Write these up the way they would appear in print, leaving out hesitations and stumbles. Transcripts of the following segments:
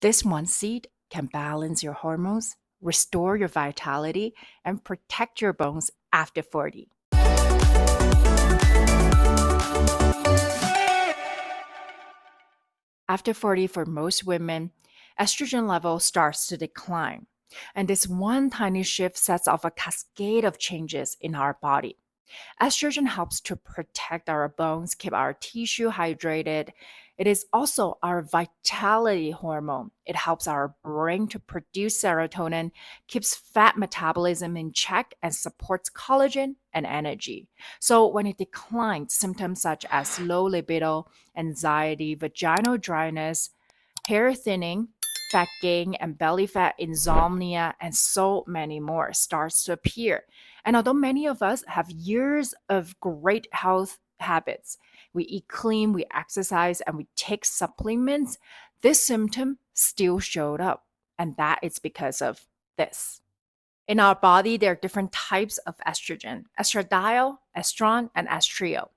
This one seed can balance your hormones, restore your vitality, and protect your bones after 40. After 40, for most women, estrogen level starts to decline. And this one tiny shift sets off a cascade of changes in our body. Estrogen helps to protect our bones, keep our tissue hydrated. It is also our vitality hormone. It helps our brain to produce serotonin, keeps fat metabolism in check, and supports collagen and energy. So, when it declines, symptoms such as low libido, anxiety, vaginal dryness, hair thinning, fat gain, and belly fat, insomnia, and so many more starts to appear. And although many of us have years of great health habits, we eat clean, we exercise, and we take supplements, this symptom still showed up. And that is because of this. In our body, there are different types of estrogen: estradiol, estron, and estriol.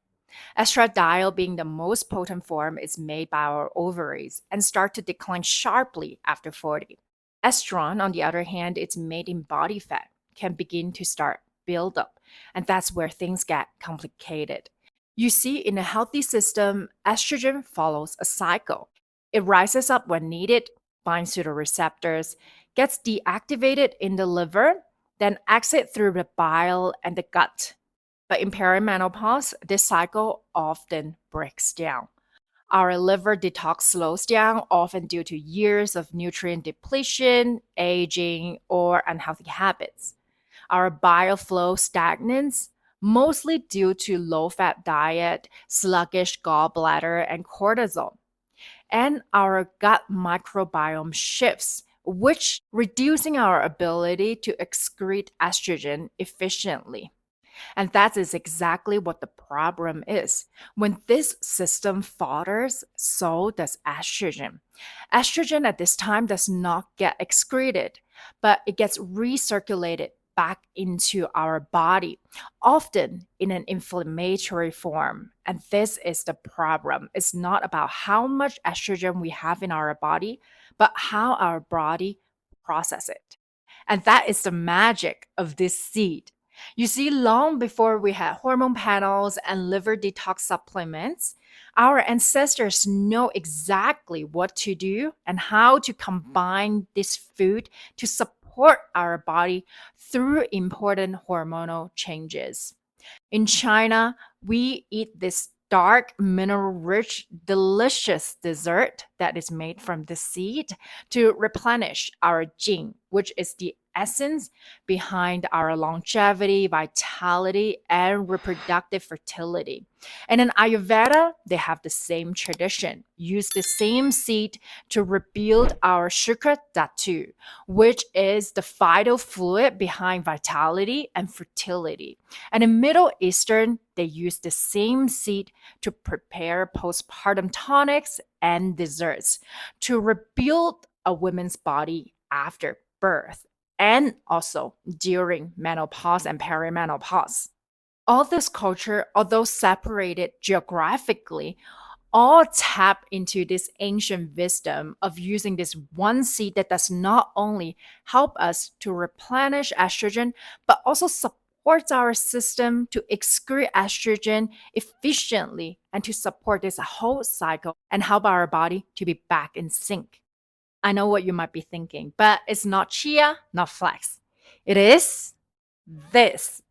Estradiol, being the most potent form, is made by our ovaries and start to decline sharply after 40. Estron, on the other hand, it's made in body fat, can begin to start build up, and that's where things get complicated. You see, in a healthy system, estrogen follows a cycle. It rises up when needed, binds to the receptors, gets deactivated in the liver, then exit through the bile and the gut. But in perimenopause, this cycle often breaks down. Our liver detox slows down, often due to years of nutrient depletion, aging, or unhealthy habits. Our bile flow stagnates, mostly due to low fat diet, sluggish gallbladder, and cortisol. And our gut microbiome shifts, which reducing our ability to excrete estrogen efficiently. And that is exactly what the problem is. When this system falters, so does estrogen. Estrogen at this time does not get excreted, but it gets recirculated back into our body, often in an inflammatory form. And this is the problem. It's not about how much estrogen we have in our body, but how our body process it. And that is the magic of this seed. You see, long before we had hormone panels and liver detox supplements, our ancestors know exactly what to do and how to combine this food to support our body through important hormonal changes. In China, we eat this dark, mineral rich, delicious dessert that is made from the seed to replenish our jing, which is the essence behind our longevity, vitality, and reproductive fertility. And in Ayurveda, they have the same tradition, use the same seed to rebuild our shukra dhatu, which is the vital fluid behind vitality and fertility. And in Middle Eastern, they use the same seed to prepare postpartum tonics and desserts to rebuild a woman's body after birth and also during menopause and perimenopause. All this culture, although separated geographically, all tap into this ancient wisdom of using this one seed that does not only help us to replenish estrogen, but also supports our system to excrete estrogen efficiently and to support this whole cycle and help our body to be back in sync. I know what you might be thinking, but it's not chia, not flax. It is this.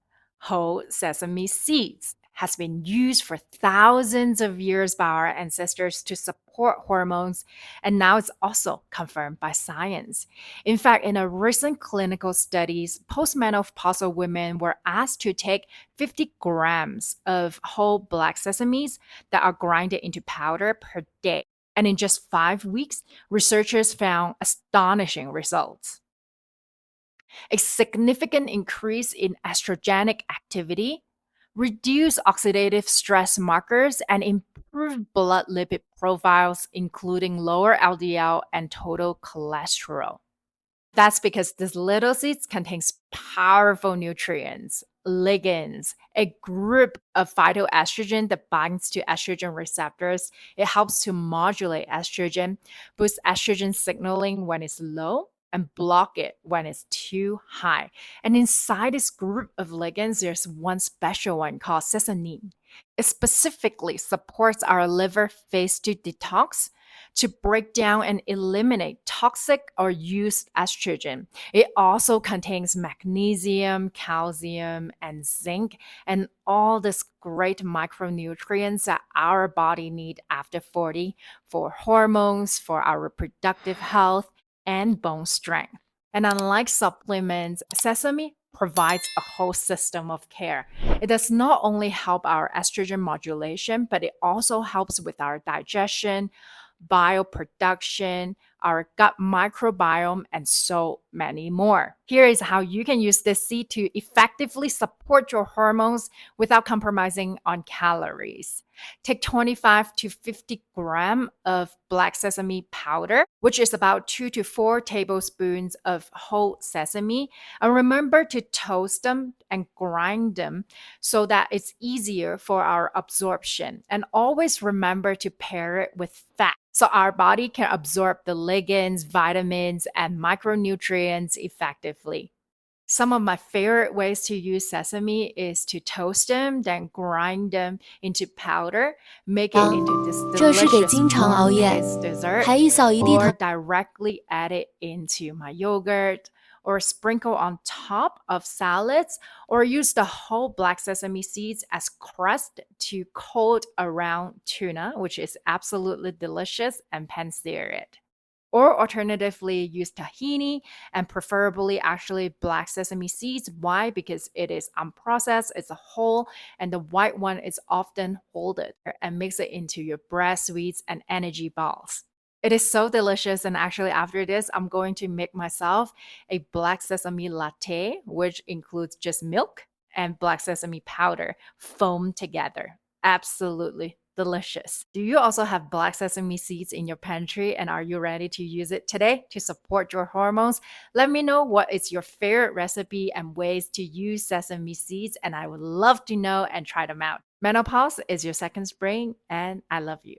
Whole sesame seeds has been used for thousands of years by our ancestors to support hormones, and now it's also confirmed by science. In fact, in a recent clinical studies, postmenopausal women were asked to take 50 grams of whole black sesames that are grinded into powder per day. And in just 5 weeks, researchers found astonishing results: a significant increase in estrogenic activity, reduce oxidative stress markers, and improve blood lipid profiles, including lower LDL and total cholesterol. That's because this little seeds contains powerful nutrients. ligands, a group of phytoestrogen that binds to estrogen receptors. It helps to modulate estrogen, boost estrogen signaling when it's low, and block it when it's too high. And inside this group of ligands, there's one special one called sesame. It specifically supports our liver phase 2 detox to break down and eliminate toxic or used estrogen. It also contains magnesium, calcium, and zinc, and all these great micronutrients that our body need after 40 for hormones, for our reproductive health, and bone strength. And unlike supplements, sesame provides a whole system of care. It does not only help our estrogen modulation, but it also helps with our digestion, bioproduction, our gut microbiome, and so many more. Here is how you can use this seed to effectively support your hormones without compromising on calories. Take 25 to 50 grams of black sesame powder, which is about 2 to 4 tablespoons of whole sesame, and remember to toast them and grind them so that it's easier for our absorption. And always remember to pair it with fat so our body can absorb the ligands, vitamins, and micronutrients effectively. Some of my favorite ways to use sesame is to toast them, then grind them into powder, make it into this 这是给 delicious 经常熬 warm 夜 kids dessert, 还一扫一地 or 疼 directly add it into my yogurt, or sprinkle on top of salads, or use the whole black sesame seeds as crust to coat around tuna, which is absolutely delicious, and pan-sear it. Or alternatively, use tahini and preferably actually black sesame seeds. Why? Because it is unprocessed, it's a whole, and the white one is often folded and mix it into your bread sweets and energy balls. It is so delicious. And actually, after this, I'm going to make myself a black sesame latte, which includes just milk and black sesame powder foamed together. Absolutely delicious. Do you also have black sesame seeds in your pantry, and are you ready to use it today to support your hormones? Let me know what is your favorite recipe and ways to use sesame seeds, and I would love to know and try them out. Menopause is your second spring, and I love you.